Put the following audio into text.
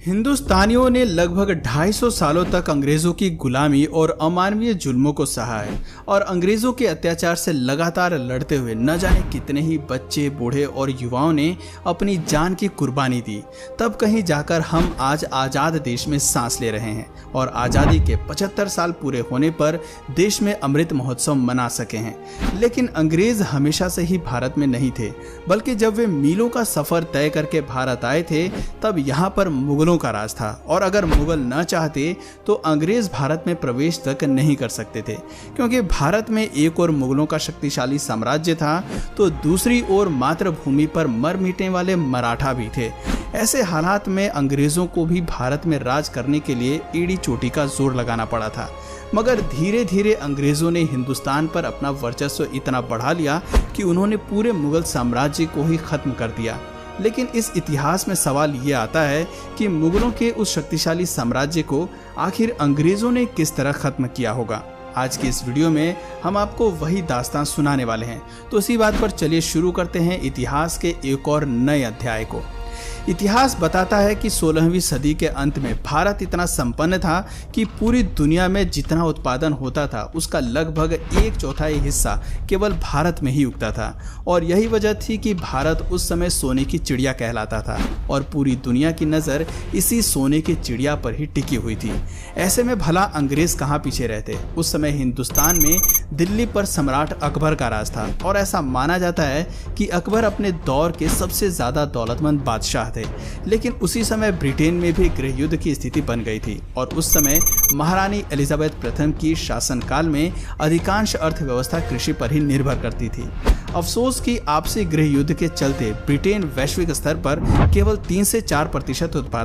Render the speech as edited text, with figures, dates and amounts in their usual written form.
हिंदुस्तानियों ने लगभग 250 सालों तक अंग्रेजों की गुलामी और अमानवीय जुल्मों को सहा है और अंग्रेजों के अत्याचार से लगातार लड़ते हुए न जाने कितने ही बच्चे, बूढ़े और युवाओं ने अपनी जान की कुर्बानी दी। तब कहीं जाकर हम आज आज़ाद देश में सांस ले रहे हैं और आज़ादी के 75 साल पूरे होने पर देश में अमृत महोत्सव मना सके हैं। लेकिन अंग्रेज हमेशा से ही भारत में नहीं थे, बल्कि जब वे मीलों का सफर तय करके भारत आए थे तब यहाँ पर मुगलों का राज था और अगर मुगल न चाहते तो अंग्रेज भारत में प्रवेश तक नहीं कर सकते थे, क्योंकि भारत में एक और मुगलों का शक्तिशाली साम्राज्य था तो दूसरी ओर मातृभूमि पर मर मिटने वाले मराठा भी थे। ऐसे हालात में अंग्रेजों को भी भारत में राज करने के लिए एड़ी चोटी का जोर लगाना पड़ा था। मगर धीरे धीरे अंग्रेजों ने हिंदुस्तान पर अपना वर्चस्व इतना बढ़ा लिया कि उन्होंने पूरे मुगल साम्राज्य को ही खत्म कर दिया। लेकिन इस इतिहास में सवाल ये आता है कि मुगलों के उस शक्तिशाली साम्राज्य को आखिर अंग्रेजों ने किस तरह खत्म किया होगा। आज की इस वीडियो में हम आपको वही दास्तान सुनाने वाले हैं। तो इसी बात पर चलिए शुरू करते हैं इतिहास के एक और नए अध्याय को। इतिहास बताता है कि 16वीं सदी के अंत में भारत इतना संपन्न था कि पूरी दुनिया में जितना उत्पादन होता था उसका लगभग 1/4 हिस्सा केवल भारत में ही उगता था और यही वजह थी कि भारत उस समय सोने की चिड़िया कहलाता था और पूरी दुनिया की नज़र इसी सोने की चिड़िया पर ही टिकी हुई थी। ऐसे में भला अंग्रेज कहाँ पीछे रहते। उस समय हिंदुस्तान में दिल्ली पर सम्राट अकबर का राज था और ऐसा माना जाता है कि अकबर अपने दौर के सबसे ज़्यादा दौलतमंद बादशाह थे। लेकिन उसी समय ब्रिटेन में भी गृह युद्ध की स्थिति बन गई थी और उस समय महारानी एलिजाबेथ प्रथम की शासनकाल में अधिकांश अर्थव्यवस्था कृषि पर ही निर्भर करती थी। अफसोस कि आपसी गृह युद्ध के चलते ब्रिटेन वैश्विक स्तर पर केवल 3 से 4% उत्पाद